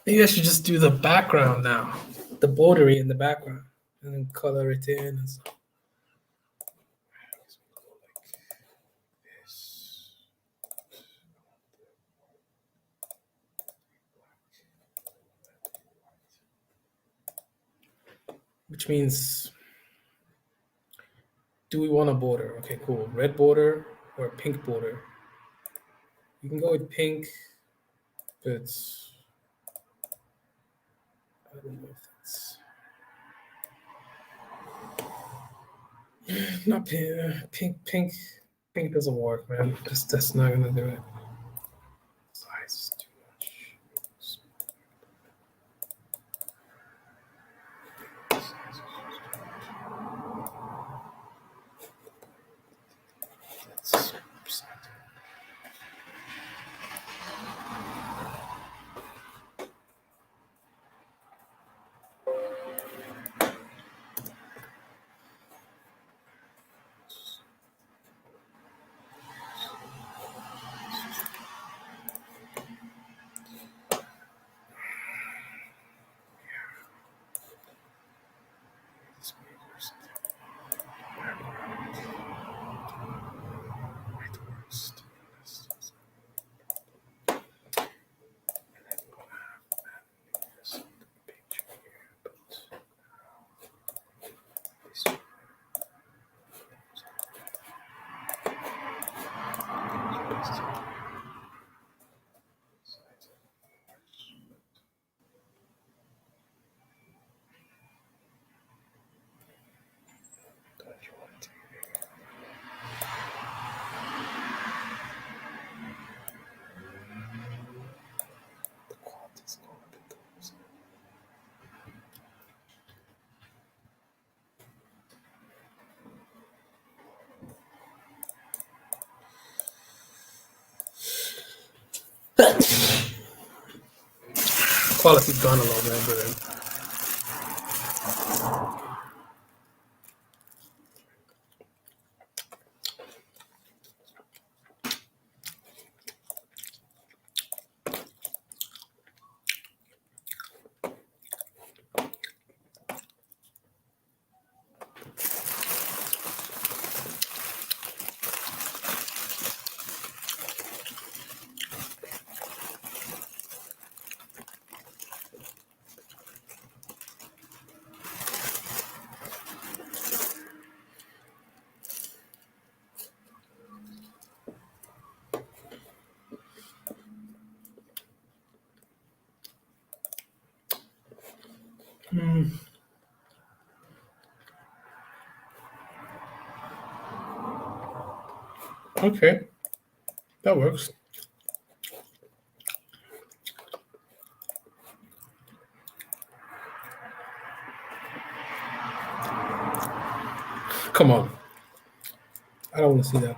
Maybe I should just do the background now, the bordery in the background, and then color it in and stuff. Which means, do we want a border? Okay, cool. Red border or pink border? You can go with pink, but I don't know if that's not pink. Pink doesn't work, man. That's not gonna do it. Size is too much. That's quality's gone a little bit, but okay, that works. Come on. I don't want to see that.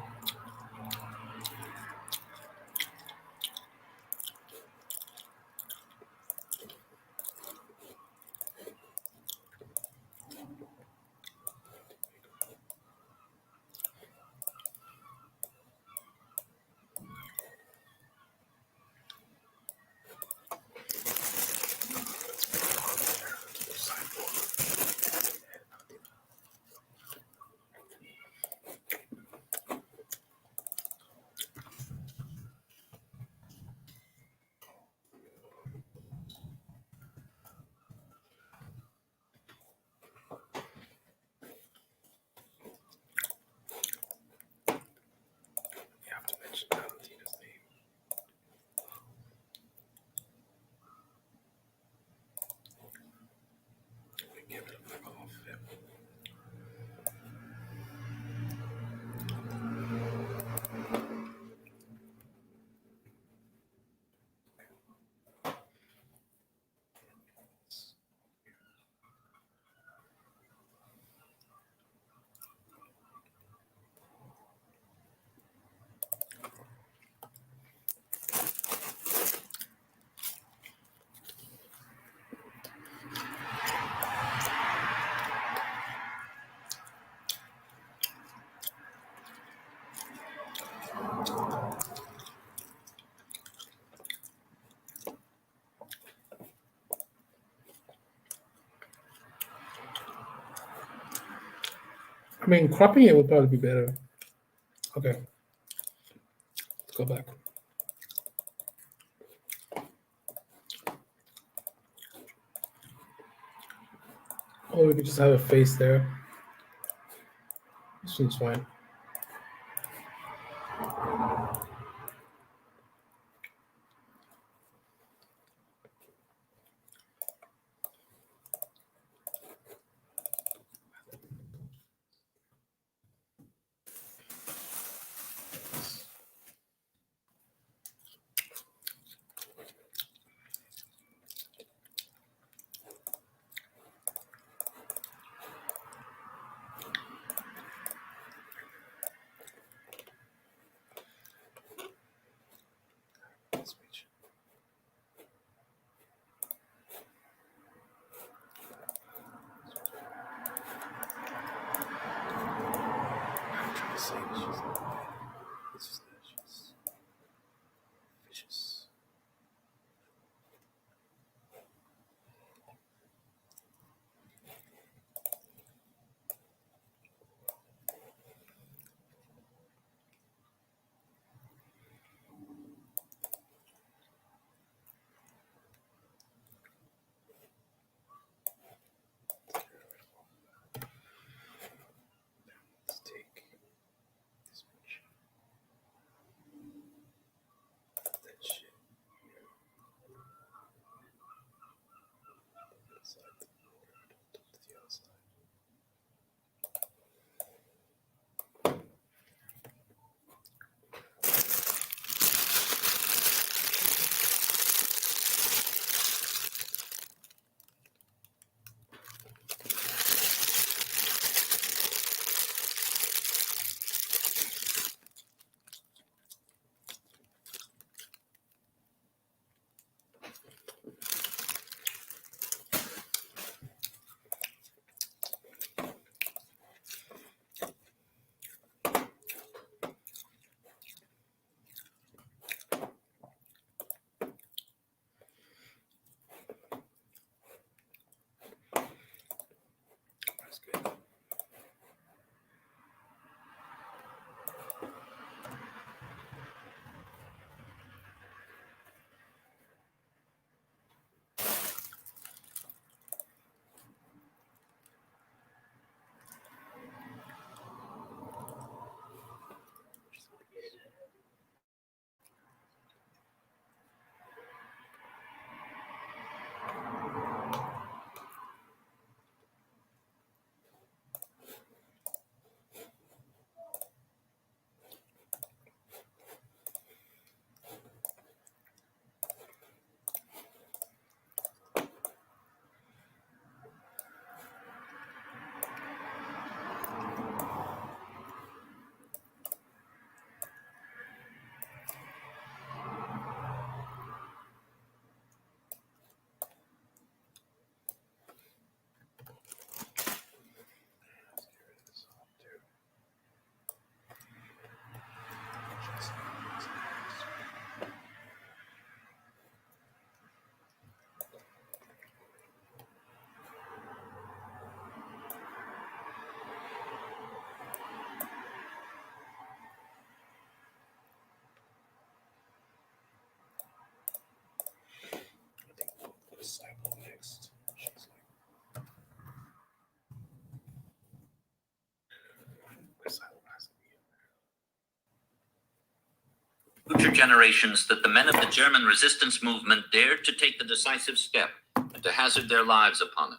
You have to mention Valentina's name. Give it a cough. I mean, cropping it would probably be better. Okay. Let's go back. Oh, we could just have a face there. This one's fine. That's good. Disciple next. She's Future generations that the men of the German resistance movement dared to take the decisive step and to hazard their lives upon it.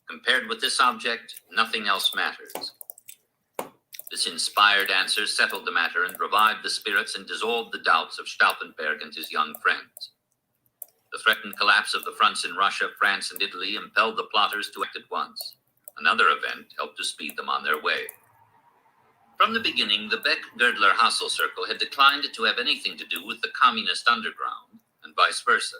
Compared with this object, nothing else matters. This inspired answer settled the matter and revived the spirits and dissolved the doubts of Stauffenberg and his young friends. The threatened collapse of the fronts in Russia, France, and Italy impelled the plotters to act at once. Another event helped to speed them on their way. From the beginning, the Beck-Girdler-Hassel circle had declined to have anything to do with the communist underground, and vice versa.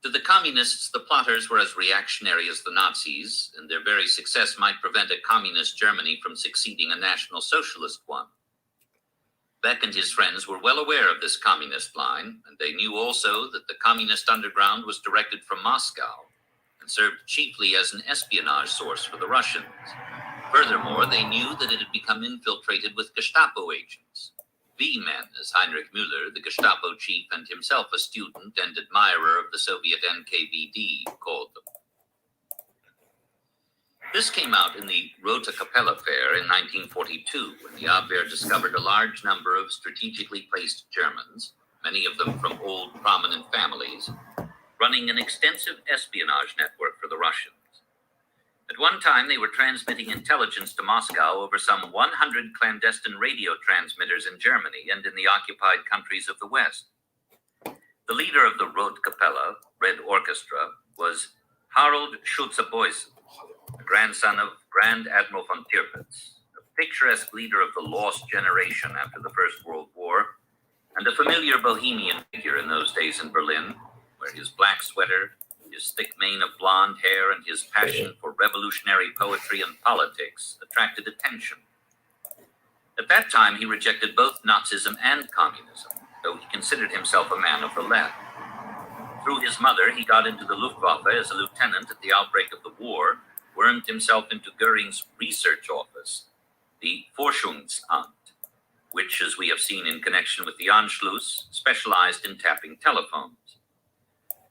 To the communists, the plotters were as reactionary as the Nazis, and their very success might prevent a communist Germany from succeeding a National Socialist one. Beck and his friends were well aware of this communist line, and they knew also that the communist underground was directed from Moscow and served chiefly as an espionage source for the Russians. Furthermore, they knew that it had become infiltrated with Gestapo agents. V-men, as Heinrich Müller, the Gestapo chief and himself a student and admirer of the Soviet NKVD, called them. This came out in the Rote Kapelle affair in 1942, when the Abwehr discovered a large number of strategically placed Germans, many of them from old prominent families, running an extensive espionage network for the Russians. At one time, they were transmitting intelligence to Moscow over some 100 clandestine radio transmitters in Germany and in the occupied countries of the West. The leader of the Rote Kapelle, Red Orchestra, was Harold Schulze-Boysen, a grandson of Grand Admiral von Tirpitz, a picturesque leader of the lost generation after the First World War, and a familiar bohemian figure in those days in Berlin, where his black sweater, his thick mane of blonde hair, and his passion for revolutionary poetry and politics attracted attention. At that time, he rejected both Nazism and communism, though he considered himself a man of the left. Through his mother, he got into the Luftwaffe as a lieutenant at the outbreak of the war, wormed himself into Goering's research office, the Forschungsamt, which, as we have seen in connection with the Anschluss, specialized in tapping telephones.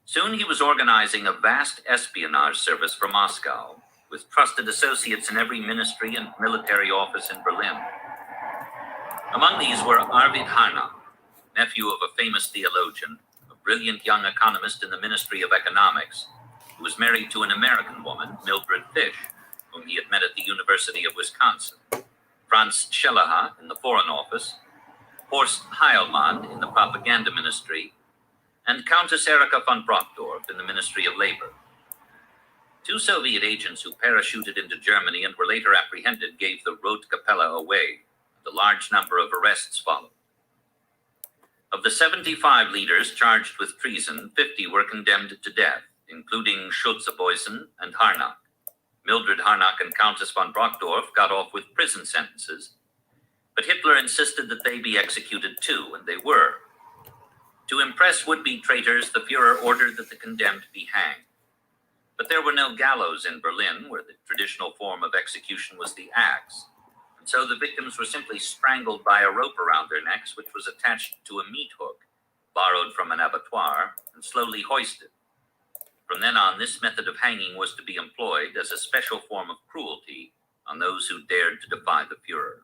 Soon he was organizing a vast espionage service for Moscow, with trusted associates in every ministry and military office in Berlin. Among these were Arvid Harnack, nephew of a famous theologian, a brilliant young economist in the Ministry of Economics, who was married to an American woman, Mildred Fish, whom he had met at the University of Wisconsin, Franz Schellaha in the Foreign Office, Horst Heilmann in the Propaganda Ministry, and Countess Erika von Brockdorf in the Ministry of Labor. Two Soviet agents who parachuted into Germany and were later apprehended gave the Rote Kapelle away, and a large number of arrests followed. Of the 75 leaders charged with treason, 50 were condemned to death, including Schulze-Boysen and Harnack. Mildred Harnack and Countess von Brockdorf got off with prison sentences, but Hitler insisted that they be executed too, and they were. To impress would-be traitors, the Führer ordered that the condemned be hanged. But there were no gallows in Berlin, where the traditional form of execution was the axe, and so the victims were simply strangled by a rope around their necks, which was attached to a meat hook, borrowed from an abattoir, and slowly hoisted. From then on, this method of hanging was to be employed as a special form of cruelty on those who dared to defy the Führer.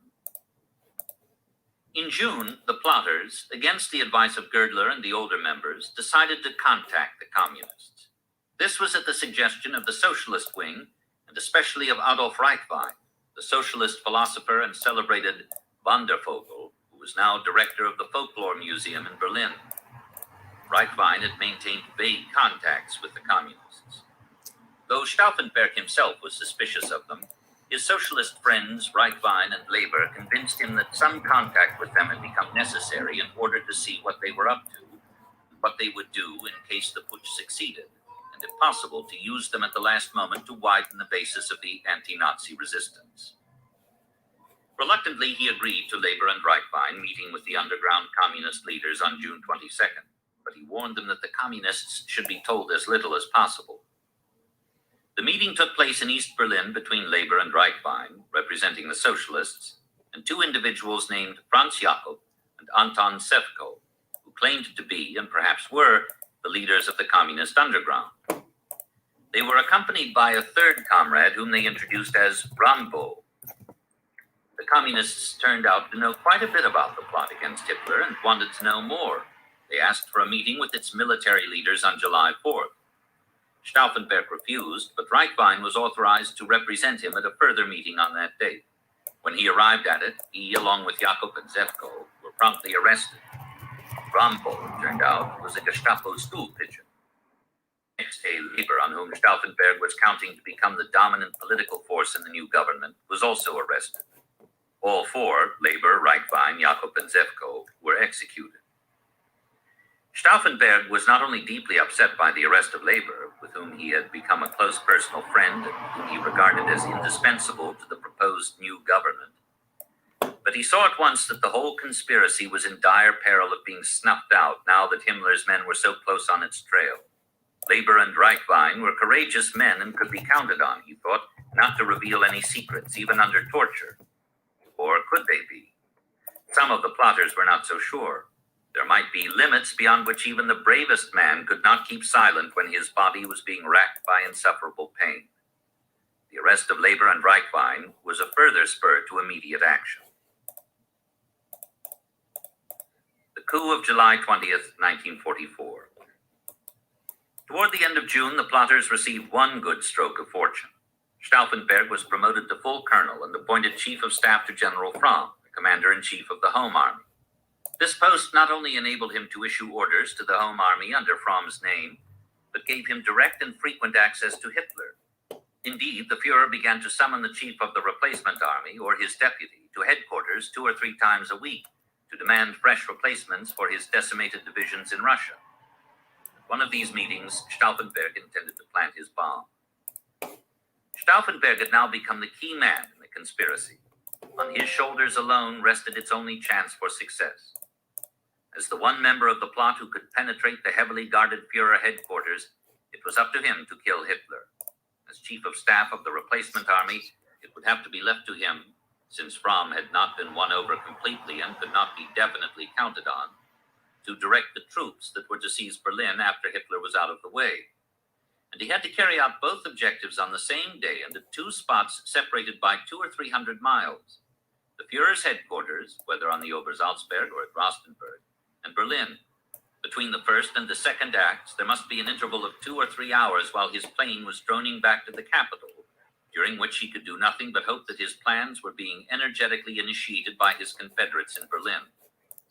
In June, the plotters, against the advice of Girdler and the older members, decided to contact the communists. This was at the suggestion of the socialist wing, and especially of Adolf Reichwein, the socialist philosopher and celebrated Wandervogel, who was now director of the Folklore Museum in Berlin. Reichwein had maintained vague contacts with the communists. Though Stauffenberg himself was suspicious of them, his socialist friends, Reichwein and Labour, convinced him that some contact with them had become necessary in order to see what they were up to, and what they would do in case the putsch succeeded, and if possible, to use them at the last moment to widen the basis of the anti-Nazi resistance. Reluctantly, he agreed to Labour and Reichwein meeting with the underground communist leaders on June 22nd, but he warned them that the communists should be told as little as possible. The meeting took place in East Berlin between Labour and Reichwein, representing the socialists, and two individuals named Franz Jakob and Anton Sevko, who claimed to be, and perhaps were, the leaders of the communist underground. They were accompanied by a third comrade whom they introduced as Rambo. The communists turned out to know quite a bit about the plot against Hitler and wanted to know more. They asked for a meeting with its military leaders on July 4th. Stauffenberg refused, but Reichwein was authorized to represent him at a further meeting on that date. When he arrived at it, he, along with Jakob and Zevko, were promptly arrested. Rambo, it turned out, was a Gestapo stool pigeon. Next day, Labour, on whom Stauffenberg was counting to become the dominant political force in the new government, was also arrested. All four, Labour, Reichwein, Jakob, and Zevko, were executed. Stauffenberg was not only deeply upset by the arrest of Labour, with whom he had become a close personal friend and whom he regarded as indispensable to the proposed new government, but he saw at once that the whole conspiracy was in dire peril of being snuffed out now that Himmler's men were so close on its trail. Leber and Reichwein were courageous men and could be counted on, he thought, not to reveal any secrets, even under torture. Or could they be? Some of the plotters were not so sure. There might be limits beyond which even the bravest man could not keep silent when his body was being racked by insufferable pain. The arrest of Leber and Reichwein was a further spur to immediate action. The coup of July 20th, 1944. Toward the end of June, the plotters received one good stroke of fortune. Stauffenberg was promoted to full colonel and appointed chief of staff to General Fromm, the commander-in-chief of the Home Army. This post not only enabled him to issue orders to the Home Army under Fromm's name, but gave him direct and frequent access to Hitler. Indeed, the Fuhrer began to summon the chief of the replacement army, or his deputy, to headquarters 2 or 3 times a week to demand fresh replacements for his decimated divisions in Russia. At one of these meetings, Stauffenberg intended to plant his bomb. Stauffenberg had now become the key man in the conspiracy. On his shoulders alone rested its only chance for success. As the one member of the plot who could penetrate the heavily guarded Fuhrer headquarters, it was up to him to kill Hitler. As chief of staff of the replacement army, it would have to be left to him, since Fromm had not been won over completely and could not be definitely counted on, to direct the troops that were to seize Berlin after Hitler was out of the way. And he had to carry out both objectives on the same day and at 2 spots separated by 200 or 300 miles. The Fuhrer's headquarters, whether on the Obersalzberg or at Rastenburg, and Berlin. Between the first and the second acts, there must be an interval of 2 or 3 hours while his plane was droning back to the capital, during which he could do nothing but hope that his plans were being energetically initiated by his Confederates in Berlin.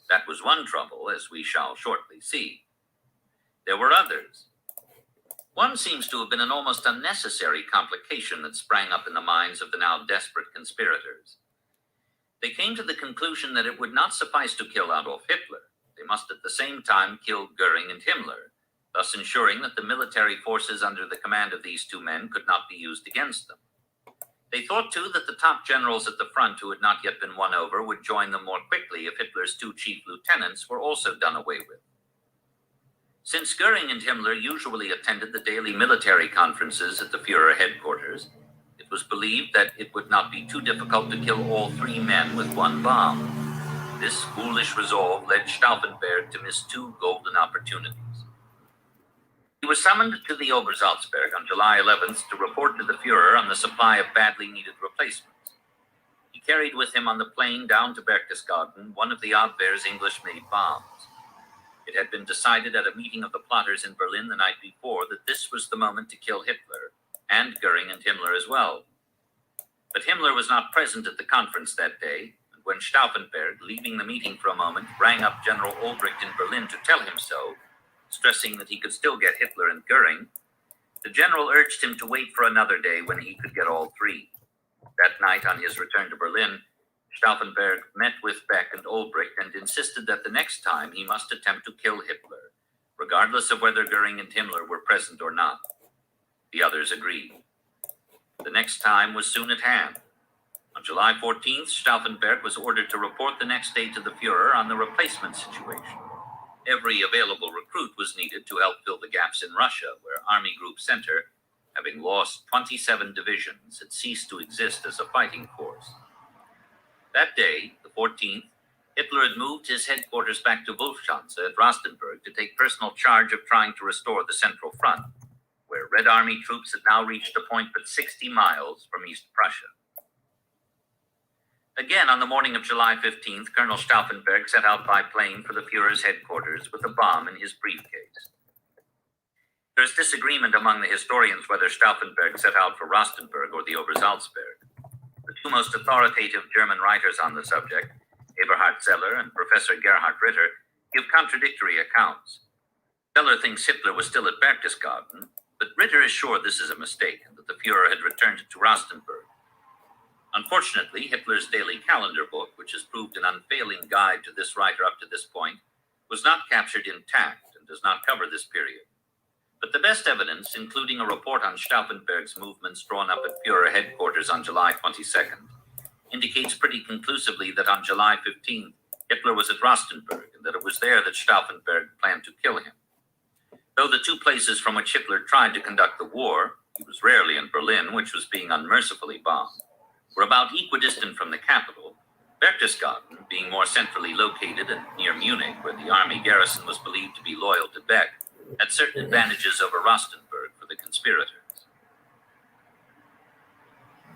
That was one trouble, as we shall shortly see. There were others. One seems to have been an almost unnecessary complication that sprang up in the minds of the now desperate conspirators. They came to the conclusion that it would not suffice to kill Adolf Hitler. They must at the same time kill Goering and Himmler, thus ensuring that the military forces under the command of these 2 men could not be used against them. They thought, too, that the top generals at the front who had not yet been won over would join them more quickly if Hitler's 2 chief lieutenants were also done away with. Since Goering and Himmler usually attended the daily military conferences at the Fuhrer headquarters, it was believed that it would not be too difficult to kill all 3 men with 1 bomb. This foolish resolve led Stauffenberg to miss 2 golden opportunities. He was summoned to the Obersalzberg on July 11th to report to the Fuhrer on the supply of badly needed replacements. He carried with him on the plane down to Berchtesgaden one of the Abwehr's English-made bombs. It had been decided at a meeting of the plotters in Berlin the night before that this was the moment to kill Hitler, and Goering and Himmler as well. But Himmler was not present at the conference that day, and when Stauffenberg, leaving the meeting for a moment, rang up General Olbricht in Berlin to tell him so, stressing that he could still get Hitler and Goering, the general urged him to wait for another day when he could get all 3. That night, on his return to Berlin, Stauffenberg met with Beck and Olbricht and insisted that the next time he must attempt to kill Hitler, regardless of whether Goering and Himmler were present or not. The others agreed. The next time was soon at hand. On July 14th, Stauffenberg was ordered to report the next day to the Fuhrer on the replacement situation. Every available recruit was needed to help fill the gaps in Russia, where Army Group Center, having lost 27 divisions, had ceased to exist as a fighting force. That day, the 14th, Hitler had moved his headquarters back to Wolfschanze at Rastenburg to take personal charge of trying to restore the Central Front, where Red Army troops had now reached a point but 60 miles from East Prussia. Again, on the morning of July 15th, Colonel Stauffenberg set out by plane for the Fuhrer's headquarters with a bomb in his briefcase. There is disagreement among the historians whether Stauffenberg set out for Rastenburg or the Obersalzberg. The 2 most authoritative German writers on the subject, Eberhard Zeller and Professor Gerhard Ritter, give contradictory accounts. Zeller thinks Hitler was still at Berchtesgaden, but Ritter is sure this is a mistake and that the Fuhrer had returned to Rastenburg. Unfortunately, Hitler's daily calendar book, which has proved an unfailing guide to this writer up to this point, was not captured intact and does not cover this period. But the best evidence, including a report on Stauffenberg's movements drawn up at Fuhrer headquarters on July 22nd, indicates pretty conclusively that on July 15th, Hitler was at Rastenburg and that it was there that Stauffenberg planned to kill him. Though the two places from which Hitler tried to conduct the war, he was rarely in Berlin, which was being unmercifully bombed, were about equidistant from the capital, Berchtesgaden, being more centrally located and near Munich, where the army garrison was believed to be loyal to Beck, had certain advantages over Rostenburg for the conspirators.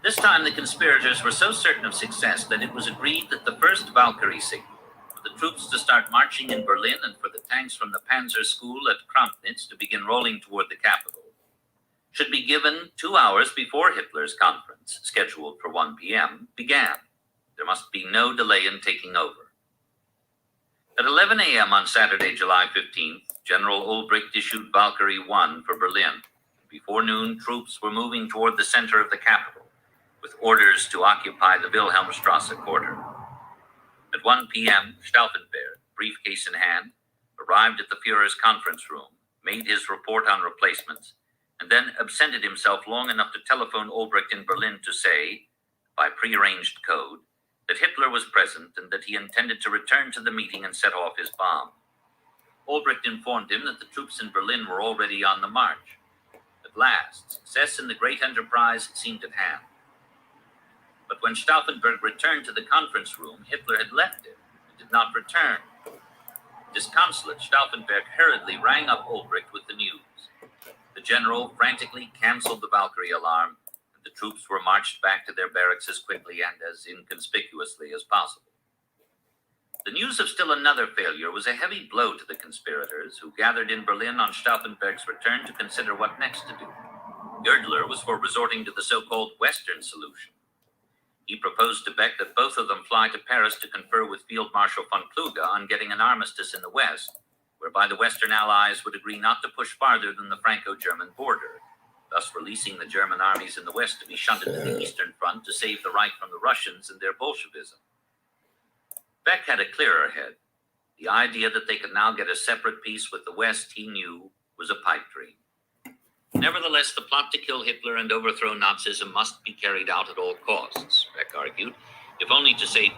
This time the conspirators were so certain of success that it was agreed that the first Valkyrie signal for the troops to start marching in Berlin and for the tanks from the Panzer School at Krampnitz to begin rolling toward the capital should be given 2 hours before Hitler's conference, scheduled for 1 p.m., began. There must be no delay in taking over. At 11 a.m. on Saturday, July 15th, General Ulbricht issued Valkyrie 1 for Berlin. Before noon, troops were moving toward the center of the capital, with orders to occupy the Wilhelmstrasse quarter. At 1 p.m., Stauffenberg, briefcase in hand, arrived at the Führer's conference room, made his report on replacements, and then absented himself long enough to telephone Ulbricht in Berlin to say, by prearranged code, that Hitler was present and that he intended to return to the meeting and set off his bomb. Ulbricht informed him that the troops in Berlin were already on the march. At last, success in the great enterprise seemed at hand. But when Stauffenberg returned to the conference room, Hitler had left it and did not return. Disconsolate, Stauffenberg hurriedly rang up Ulbricht with the news. The general frantically canceled the Valkyrie alarm, and the troops were marched back to their barracks as quickly and as inconspicuously as possible. The news of still another failure was a heavy blow to the conspirators, who gathered in Berlin on Stauffenberg's return to consider what next to do. Girdler was for resorting to the so-called Western solution. He proposed to Beck that both of them fly to Paris to confer with Field Marshal von Kluge on getting an armistice in the West, whereby the Western Allies would agree not to push farther than the Franco-German border, thus releasing the German armies in the West to be shunted to the Eastern Front to save the Reich from the Russians and their Bolshevism. Beck had a clearer head. The idea that they could now get a separate peace with the West, he knew, was a pipe dream. Nevertheless, the plot to kill Hitler and overthrow Nazism must be carried out at all costs, Beck argued, if only to save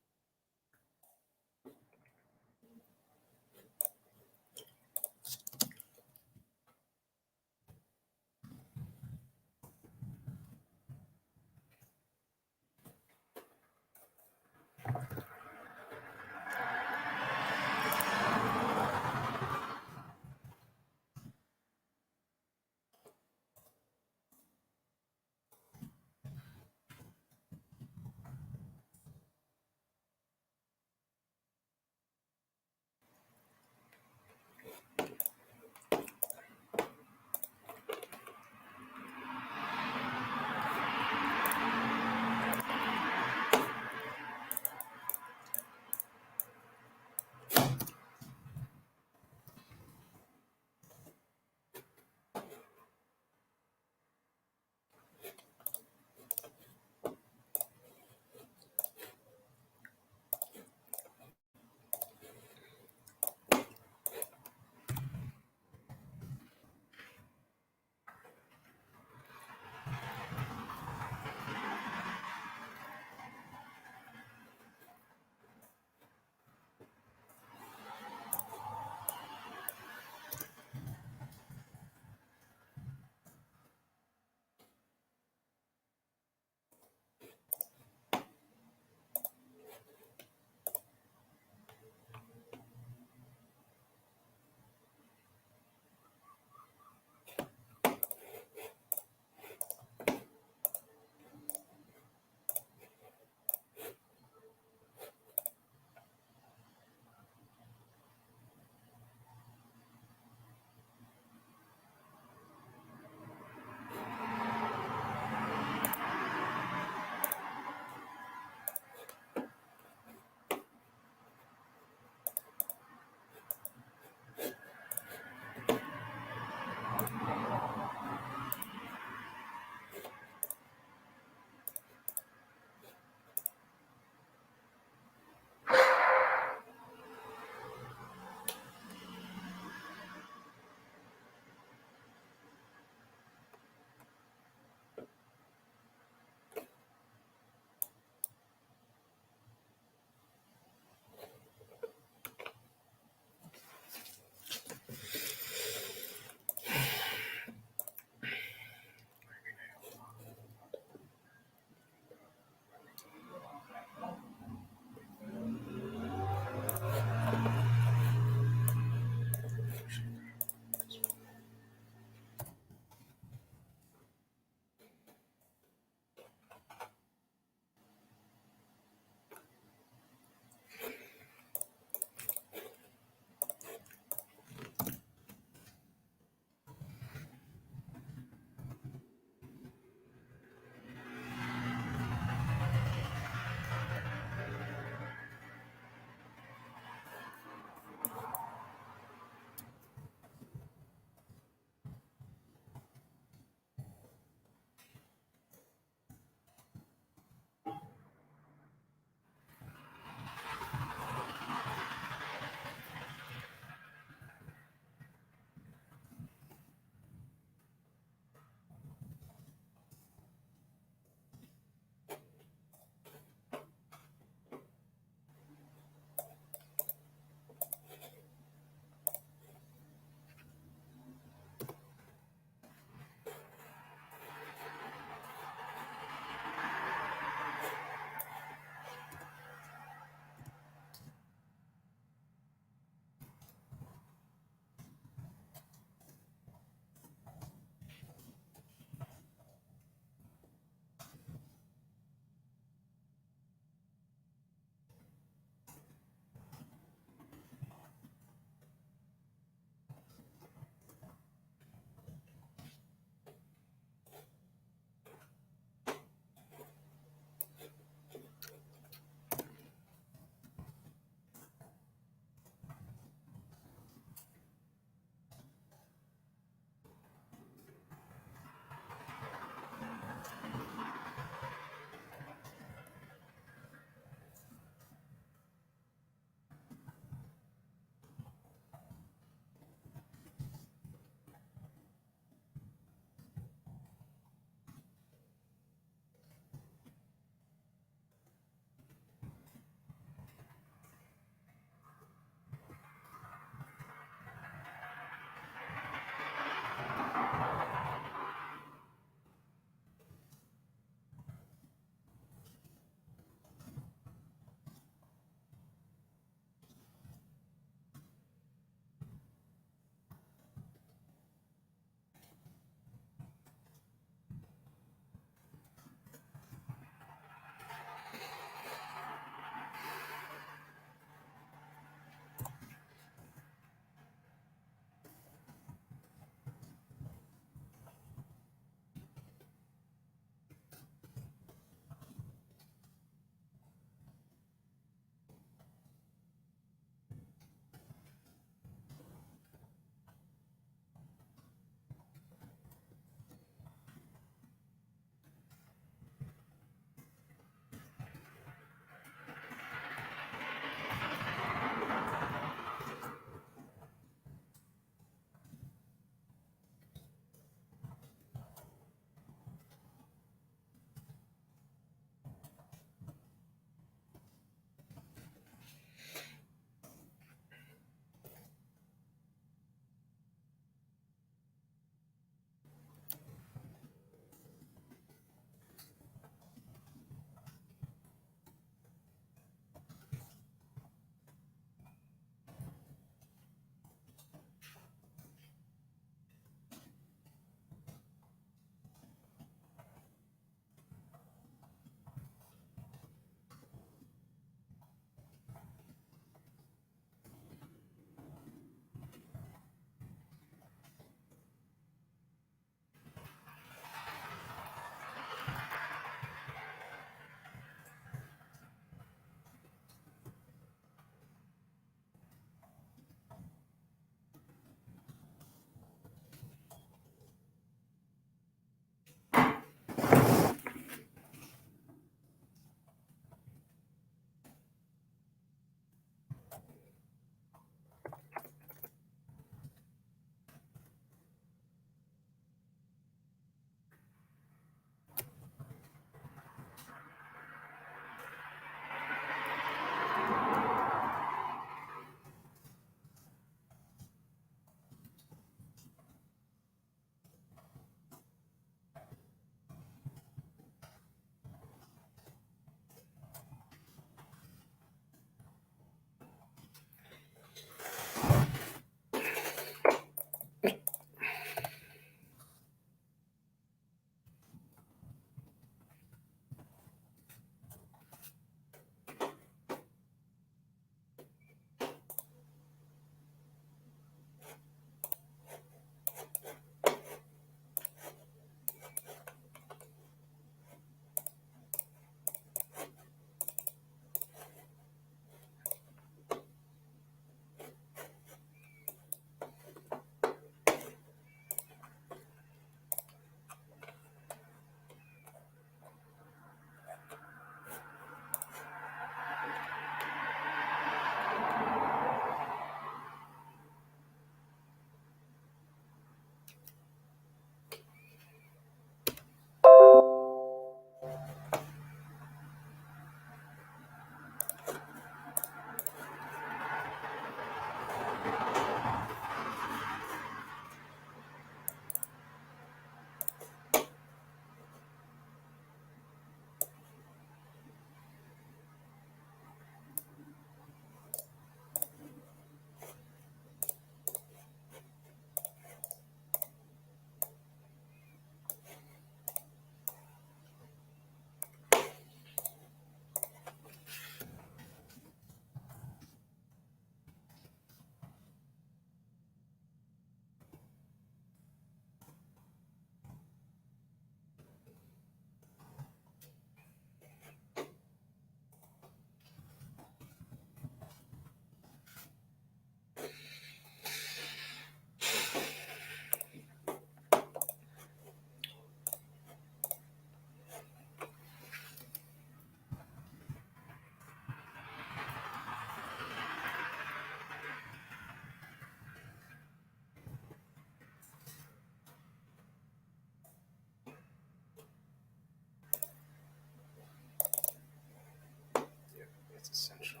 That's essential.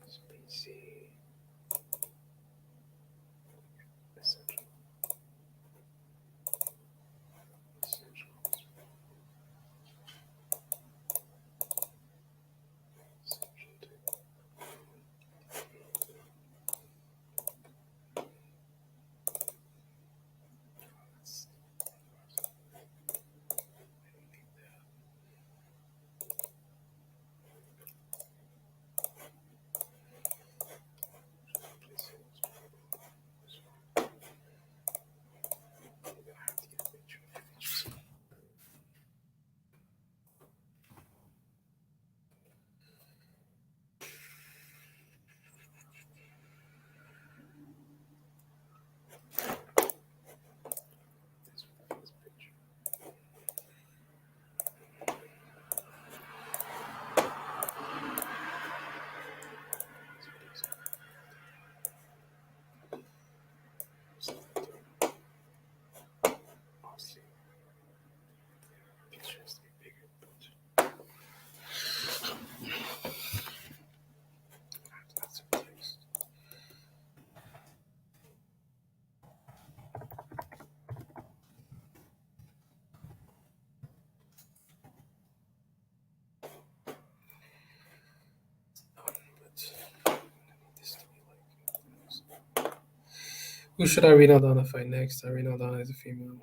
Species. Essential. Essential. Who should Irene Aldana fight next? Irene Aldana is a female.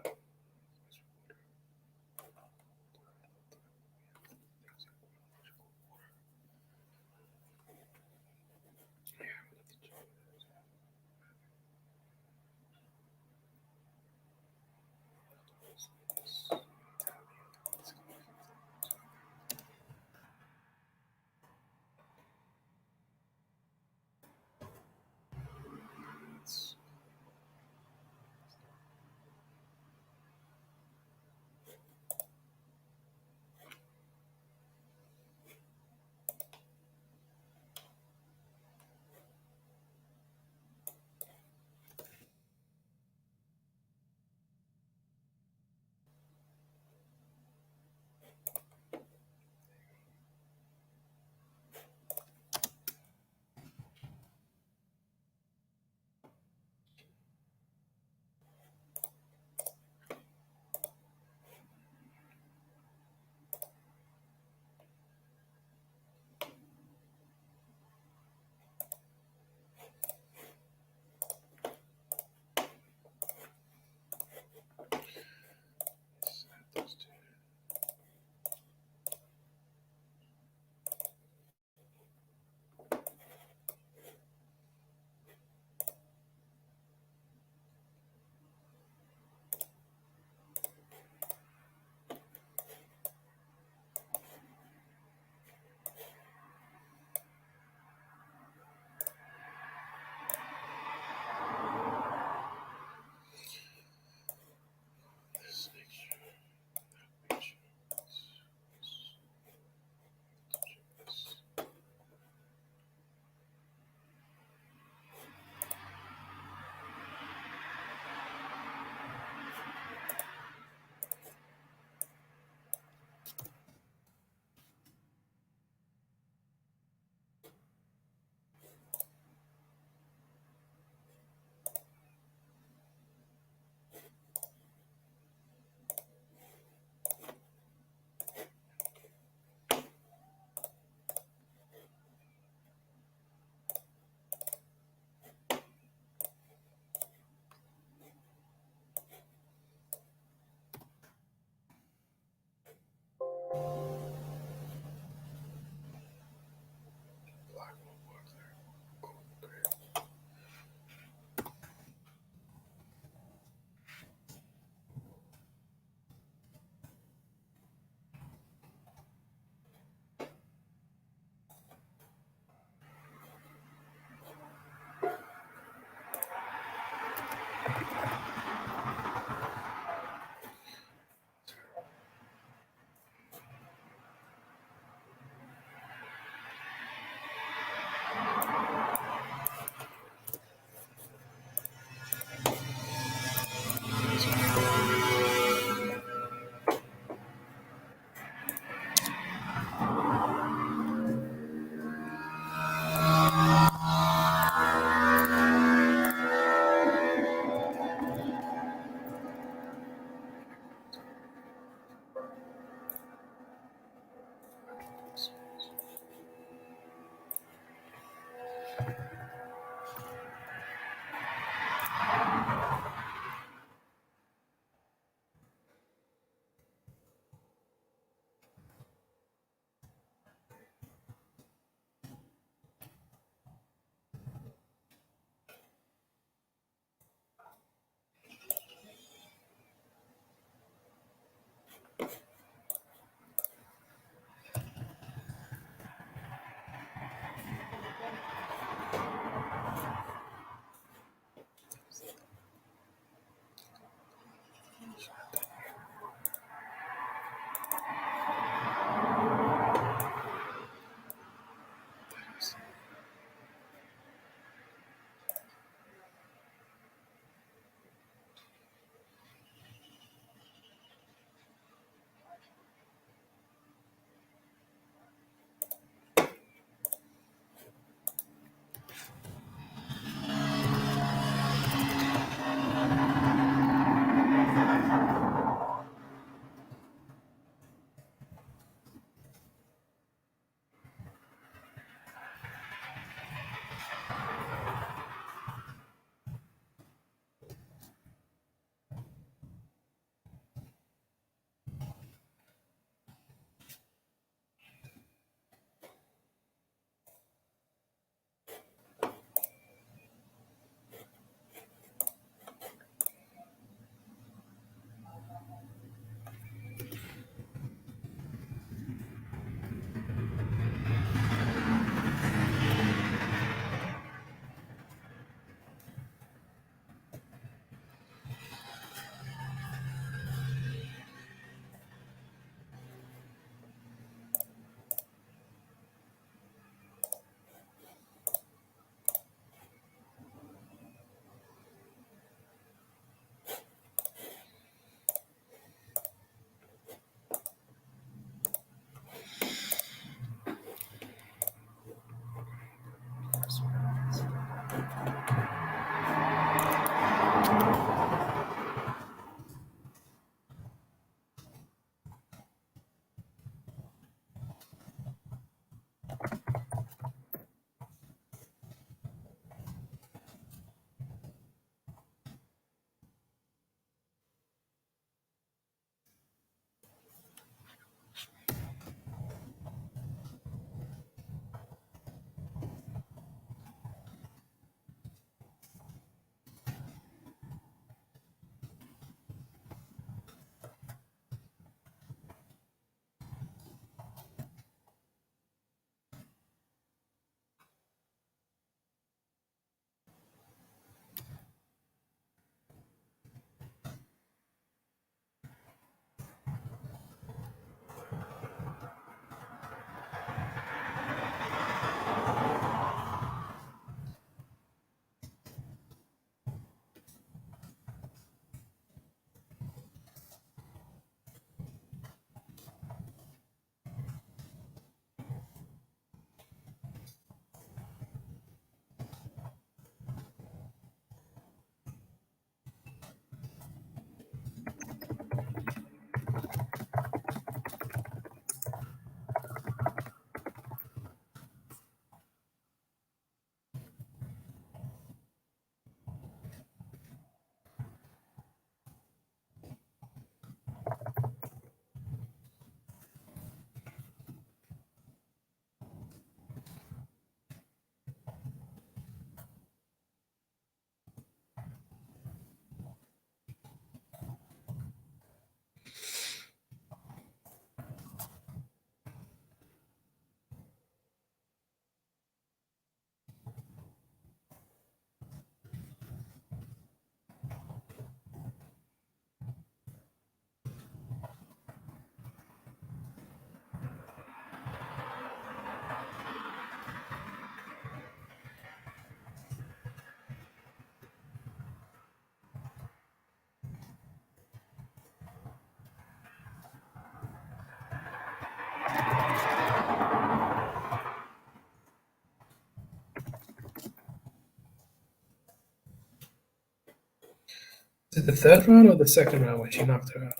it the third round or the second round when she knocked her out?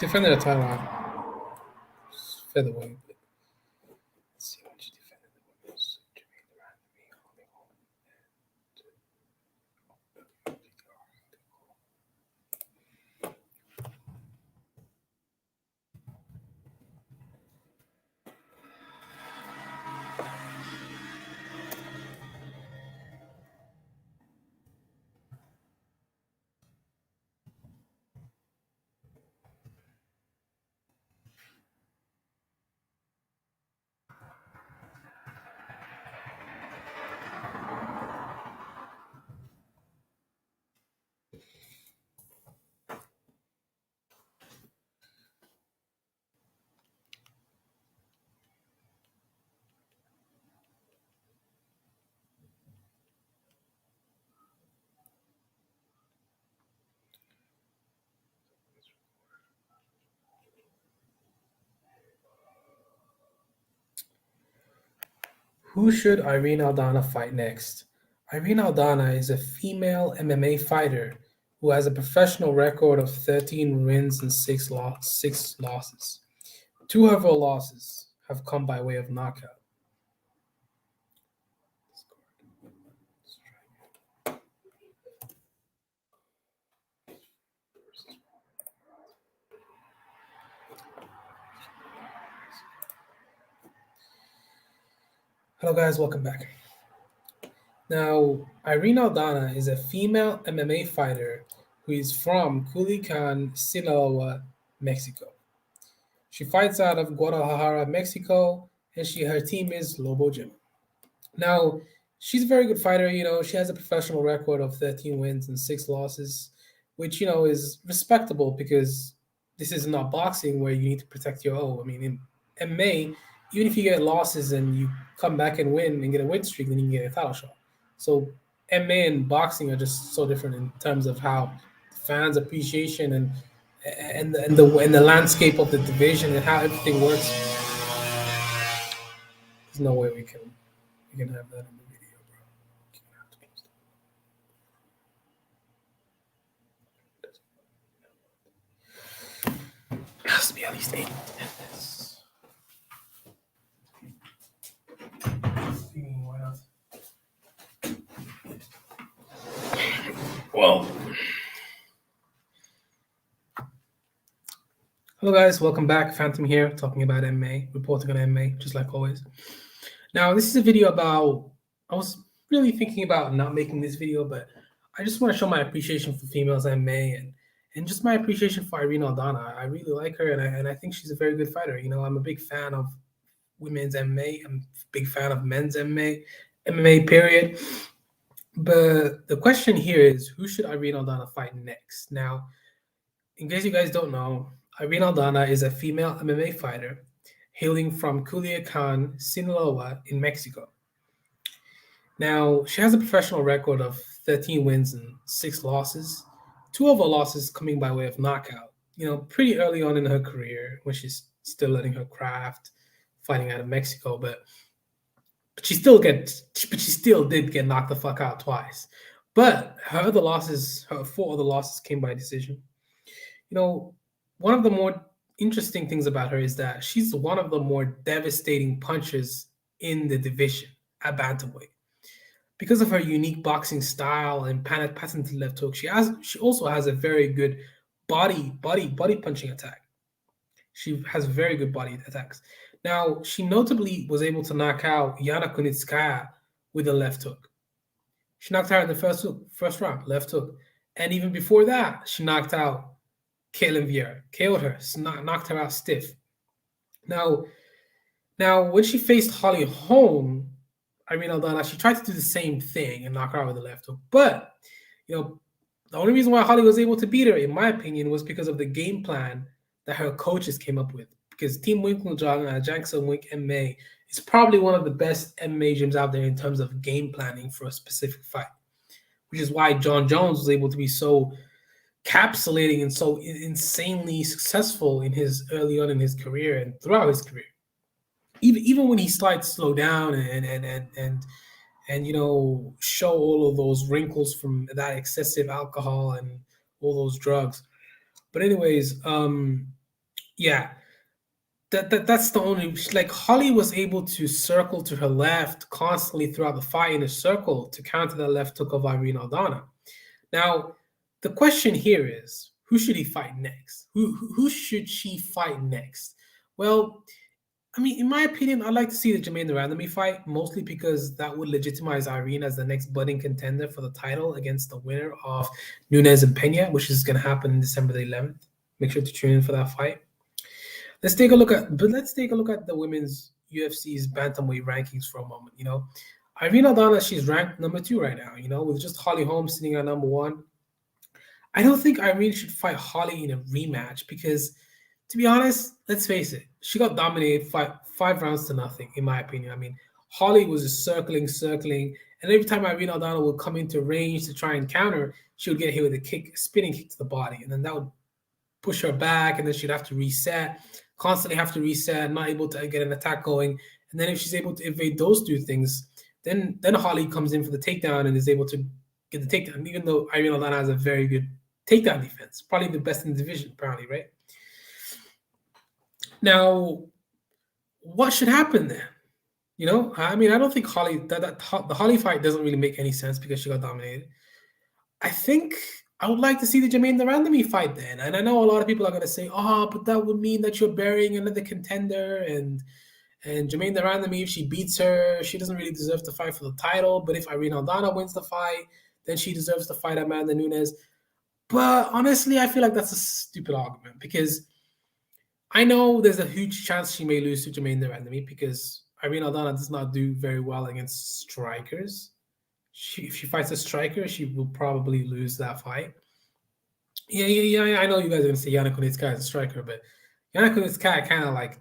She defended a title on featherweight. But let's see when she defended the women's. Who should Irene Aldana fight next? Irene Aldana is a female MMA fighter who has a professional record of 13 wins and 6 losses. 2 of her losses have come by way of knockout. Hello guys, welcome back. Now, Irene Aldana is a female MMA fighter who is from Culiacan, Sinaloa, Mexico. She fights out of Guadalajara, Mexico, and her team is Lobo Gym. Now, she's a very good fighter. She has a professional record of 13 wins and 6 losses, which, is respectable because this is not boxing where you need to protect your own. I mean, in MMA, even if you get losses and you come back and win and get a win streak, then you can get a title shot. So MMA and boxing are just so different in terms of how fans' appreciation and the landscape of the division and how everything works. There's no way we can have that in the video, bro. It has to be at least 8 minutes. Why not? Well, hello guys, welcome back. Phantom here, talking about MMA, reporting on MMA, just like always. Now, this is a video about, I was really thinking about not making this video, but I just want to show my appreciation for females MMA and just my appreciation for Irene Aldana. I really like her, and I think she's a very good fighter. I'm a big fan of women's MMA. I'm a big fan of men's MMA period. But the question here is, who should Irene Aldana fight next? Now, in case you guys don't know, Irene Aldana is a female MMA fighter hailing from Culiacan, Sinaloa in Mexico. Now, she has a professional record of 13 wins and 6 losses, 2 of her losses coming by way of knockout. Pretty early on in her career when she's still learning her craft, fighting out of Mexico, but she still did get knocked the fuck out twice. But her 4 other losses came by decision. One of the more interesting things about her is that she's one of the more devastating punchers in the division at bantamweight. Because of her unique boxing style and patented left hook, she also has a very good body punching attack. She has very good body attacks. Now, she notably was able to knock out Yana Kunitskaya with a left hook. She knocked her in the first round, left hook. And even before that, she knocked out Caitlin Vieira, KO'd her, knocked her out stiff. Now, when she faced Holly Holm, Irene Aldana, she tried to do the same thing and knock her out with the left hook. But, the only reason why Holly was able to beat her, in my opinion, was because of the game plan that her coaches came up with. Because Team Winklejohn and Jackson Wink MMA is probably one of the best MMA gyms out there in terms of game planning for a specific fight, which is why John Jones was able to be so capsulating and so insanely successful early on in his career and throughout his career. Even when he started to slow down and show all of those wrinkles from that excessive alcohol and all those drugs. But anyways, yeah. That's the only, like, Holly was able to circle to her left constantly throughout the fight in a circle to counter the left hook of Irene Aldana. Now, the question here is, who should he fight next? Who should she fight next? Well, I mean, in my opinion, I'd like to see the Jermaine Durandamy fight, mostly because that would legitimize Irene as the next budding contender for the title against the winner of Nunes and Pena, which is going to happen on December the 11th. Make sure to tune in for that fight. Let's take a look at the women's UFC's bantamweight rankings for a moment. Irene Aldana, she's ranked number 2 right now. With just Holly Holm sitting at number 1. I don't think Irene should fight Holly in a rematch because, to be honest, let's face it, she got dominated 5 rounds to nothing, in my opinion. I mean, Holly was just circling, and every time Irene Aldana would come into range to try and counter, she would get hit with a spinning kick to the body, and then that would push her back, and then she'd have to constantly have to reset, not able to get an attack going. And then if she's able to evade those 2 things, then Holly comes in for the takedown and is able to get the takedown, even though Irene Aldana has a very good takedown defense, probably the best in the division, apparently, right? Now, what should happen then? I mean, I don't think the Holly fight doesn't really make any sense because she got dominated. I think I would like to see the Jermaine Durandamy fight then. And I know a lot of people are going to say, but that would mean that you're burying another contender. And Jermaine Durandamy, if she beats her, she doesn't really deserve to fight for the title. But if Irene Aldana wins the fight, then she deserves to fight Amanda Nunes. But honestly, I feel like that's a stupid argument because I know there's a huge chance she may lose to Jermaine Durandamy because Irene Aldana does not do very well against strikers. If she fights a striker, she will probably lose that fight. Yeah, I know you guys are going to say Yana Kunitskaya is a striker, but Yana Kunitskaya kind of like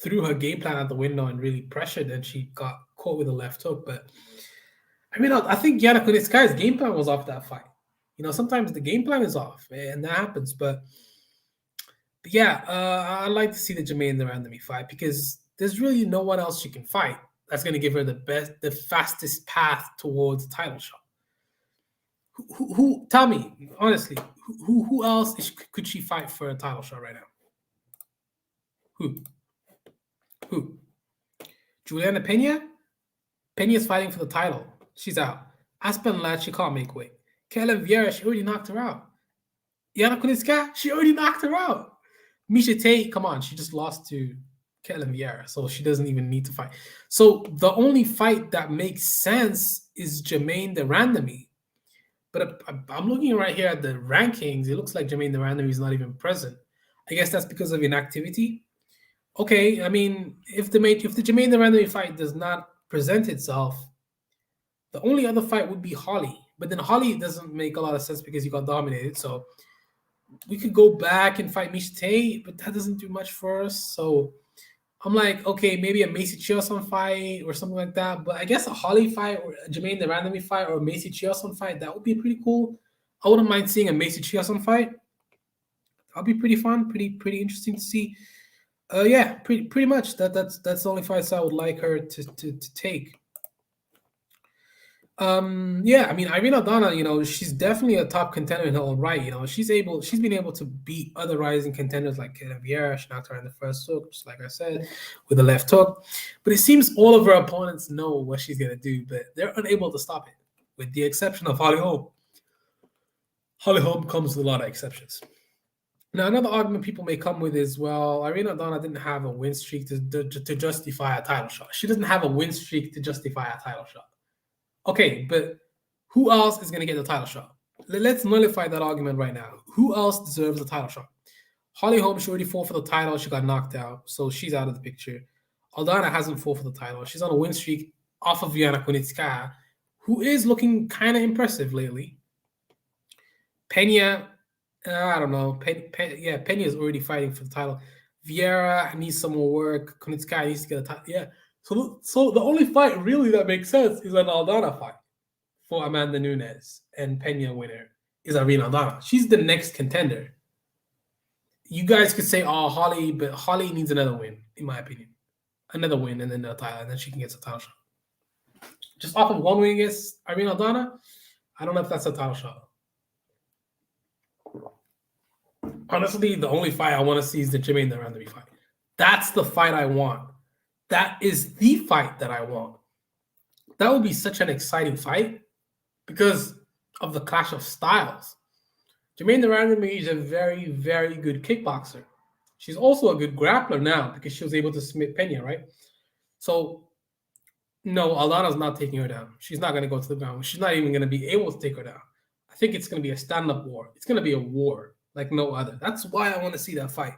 threw her game plan out the window and really pressured, and she got caught with a left hook. But I mean, I think Yana Kunitskaya's game plan was off that fight. Sometimes the game plan is off, and that happens. But yeah, I'd like to see the Jermaine Durandamy fight because there's really no one else she can fight that's going to give her the fastest path towards a title shot. Who? Tell me honestly, who else could she fight for a title shot right now? Who? Juliana Pena? Pena's fighting for the title. She's out. Aspen Ladd, she can't make weight. Caitlin Vieira, she already knocked her out. Yana Kunitskaya, she already knocked her out. Misha Tate, come on, she just lost to Caitlin Vieira, so she doesn't even need to fight. So the only fight that makes sense is Jermaine the Randomy. But I'm looking right here at the rankings. It looks like Jermaine the Randomy is not even present. I guess that's because of inactivity. Okay, I mean, if the Jermaine the Randomy fight does not present itself, the only other fight would be Holly. But then Holly doesn't make a lot of sense because he got dominated. So we could go back and fight Miesha Tate, but that doesn't do much for us. So I'm like, okay, maybe a Macy Chiasson fight or something like that. But I guess a Holly fight or a Jermaine the Randomy fight or a Macy Chiasson fight, that would be pretty cool. I wouldn't mind seeing a Macy Chiasson fight. That'll be pretty fun, pretty interesting to see. Yeah, pretty much. That's the only fights I would like her to take. Yeah, I mean, Irene Aldana, she's definitely a top contender in her own right. She's been able to beat other rising contenders like Caitlin Vieira. She knocked her in the first hook, just like I said, with the left hook. But it seems all of her opponents know what she's gonna do, but they're unable to stop it, with the exception of Holly Holm. Holly Holm comes with a lot of exceptions. Now, another argument people may come with is, well, Irene Aldana didn't have a win streak to justify a title shot. She doesn't have a win streak to justify a title shot. Okay, but who else is going to get the title shot? Let's nullify that argument right now. Who else deserves the title shot? Holly Holm, she already fought for the title. She got knocked out, so she's out of the picture. Aldana hasn't fought for the title. She's on a win streak off of Viana Kunitskaya, who is looking kind of impressive lately. Pena, I don't know. Pena is already fighting for the title. Vieira needs some more work. Kunitskaya needs to get a title. Yeah. So the only fight really that makes sense is an Aldana fight for Amanda Nunes, and Pena winner is Irene Aldana. She's the next contender. You guys could say, oh, Holly, but Holly needs another win, in my opinion. Another win and then a title, and then she can get a title shot. Just off of one win against Irene Aldana, I don't know if that's a title shot. Honestly, the only fight I want to see is the Jermaine the Randomy fight. That's the fight I want. That is the fight that I want. That would be such an exciting fight because of the clash of styles. Jermaine the Randomy is a very, very good kickboxer. She's also a good grappler now because she was able to submit Pena, right? So, no, Aldana's not taking her down. She's not going to go to the ground. She's not even going to be able to take her down. I think it's going to be a stand-up war. It's going to be a war like no other. That's why I want to see that fight.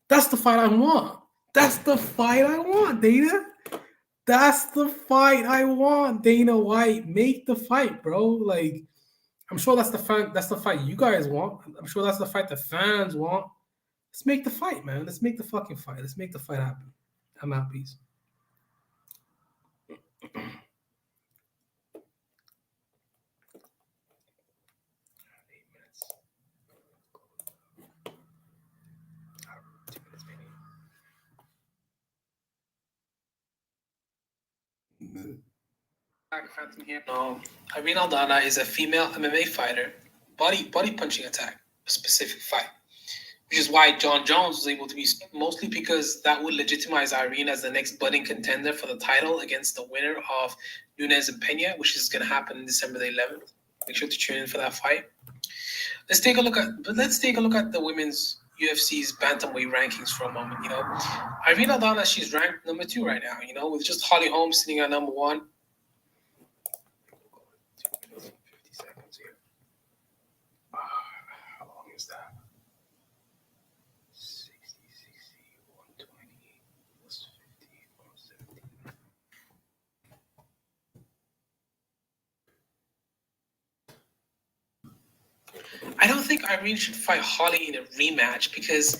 That's the fight I want. That's the fight I want, Dana. That's the fight I want, Dana White. Make the fight, bro. Like, I'm sure that's the fight you guys want. I'm sure that's the fight the fans want. Let's make the fight, man. Let's make the fucking fight. Let's make the fight happen. I'm out, peace. Phantom here. No, Irene Aldana is a female MMA fighter, body punching attack, a specific fight, which is why John Jones was able to be, mostly because that would legitimize Irene as the next budding contender for the title against the winner of Nunes and Pena, which is going to happen on December the 11th. Make sure to tune in for that fight. Let's take a look at the women's UFC's bantamweight rankings for a moment. Irene Aldana, she's ranked number 2 right now. With just Holly Holm sitting at number 1. How long is that? 60, 120, plus 50, 170. I don't think Irene should fight Holly in a rematch because,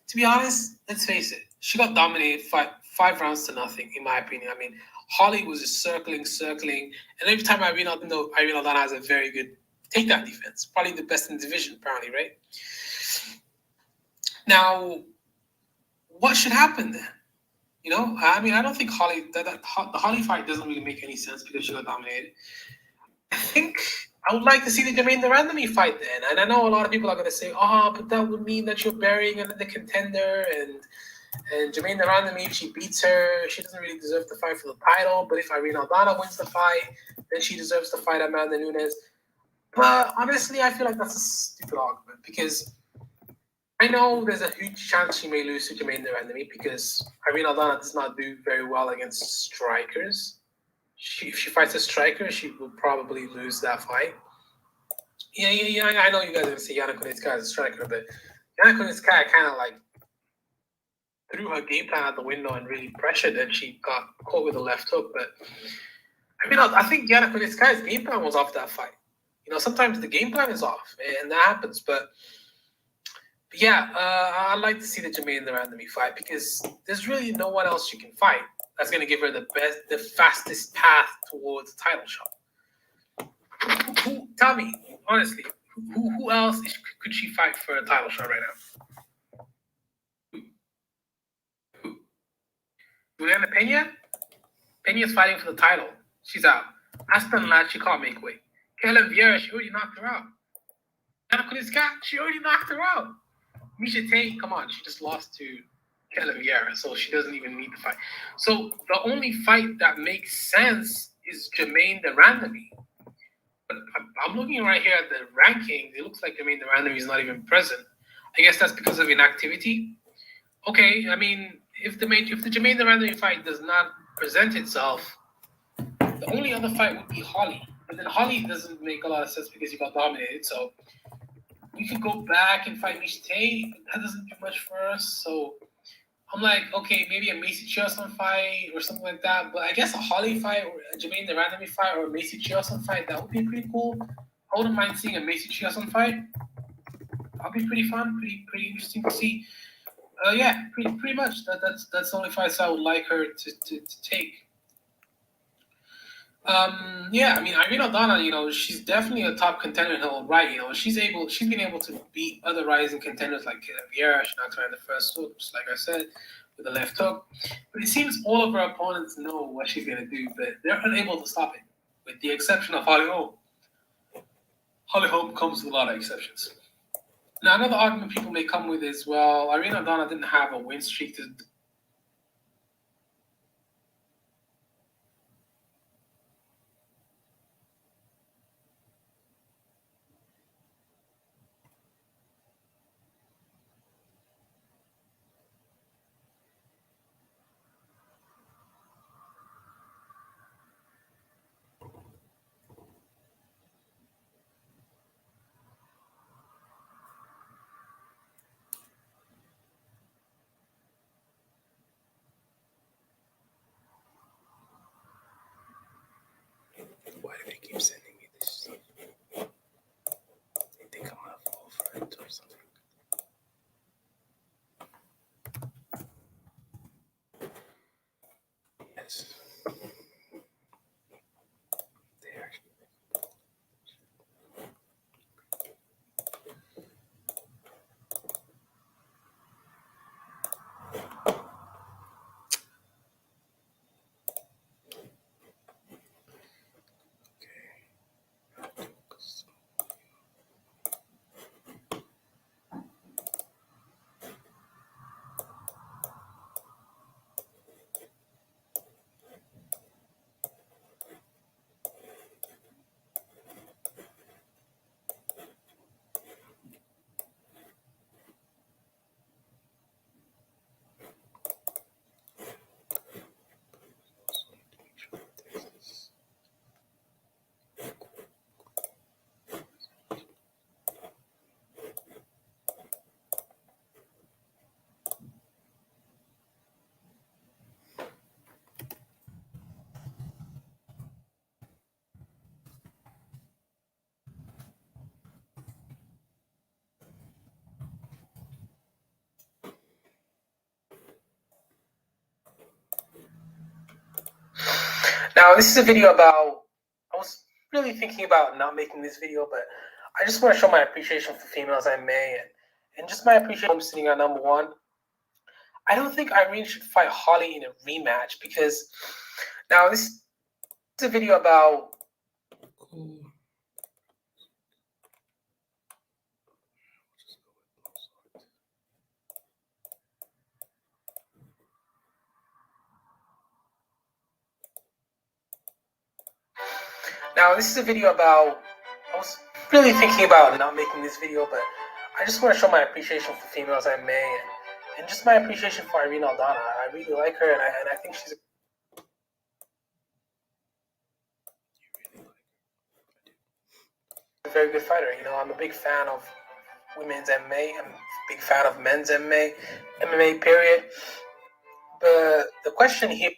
to be honest, let's face it, she got dominated 5 rounds to nothing, in my opinion. I mean, Holly was just circling, and every time Irene Aldana has a very good takedown defense, probably the best in the division, apparently, right? Now, what should happen then? I mean, I don't think the Holly fight doesn't really make any sense because she got dominated. I think I would like to see the Jermaine the Randomy fight then. And I know a lot of people are going to say, but that would mean that you're burying another contender. And Jermaine the Randomy, if she beats her, she doesn't really deserve to fight for the title. But if Irene Aldana wins the fight, then she deserves to fight Amanda Nunes. But honestly, I feel like that's a stupid argument because I know there's a huge chance she may lose to Jermaine Durandamy because Irene Aldana does not do very well against strikers. If she fights a striker, she will probably lose that fight. Yeah. I know you guys are gonna say Yana Kunitskaya is a striker, but Yana Kunitskaya kind of like threw her game plan out the window and really pressured, and she got caught with a left hook. But I think Yana Kunitskaya's game plan was off that fight. Sometimes the game plan is off, and that happens. But yeah, I'd like to see the Jermaine Durandamy fight because there's really no one else she can fight that's going to give her the fastest path towards a title shot. Tell me honestly, who else could she fight for a title shot right now? Juliana Pena? Pena's fighting for the title. She's out. Aspen Ladd, she can't make weight. Kayla Vieira, she already knocked her out. Yana Kunitskaya, she already knocked her out. Misha Tate, come on, she just lost to Kayla Vieira, so she doesn't even need to fight. So the only fight that makes sense is Jermaine Durandamy. But I'm looking right here at the rankings. It looks like Jermaine Durandamy is not even present. I guess that's because of inactivity. Okay, if the Jermaine Durandamy fight does not present itself, the only other fight would be Holly. But then Holly doesn't make a lot of sense because he got dominated. So we could go back and fight Misha Tate, but that doesn't do much for us. So I'm like, okay, maybe a Macy Chiasson fight or something like that. But I guess a Holly fight or a Jermaine Durandamy fight or a Macy Chiasson fight, that would be pretty cool. I wouldn't mind seeing a Macy Chiasson fight. That'll be pretty fun, pretty interesting to see. Pretty much. That's the only fights I would like her to take. Irene Aldana, she's definitely a top contender in her own right. She's been able to beat other rising contenders like Vieira. She knocked her in the first hook, just like I said, with the left hook. But it seems all of her opponents know what she's gonna do, but they're unable to stop it, with the exception of Holly Holm. Holly Holm comes with a lot of exceptions. Now, another argument people may come with is, well, Irene Aldana didn't have a win streak to. Why do they keep sending me this stuff? They think I'm gonna fall for it or something. Yes. They actually. Now, this is a video about. I was really thinking about not making this video, but I just want to show my appreciation for females MMA and just my appreciation for sitting at number one. I don't think Irene should fight Holly in a rematch because now this is a video about. Now, this is a video about. I was really thinking about not making this video, but I just want to show my appreciation for females MMA and just my appreciation for Irene Aldana. I really like her, and I think she's a very good fighter. I'm a big fan of women's MMA. I'm a big fan of men's MMA, period. The question here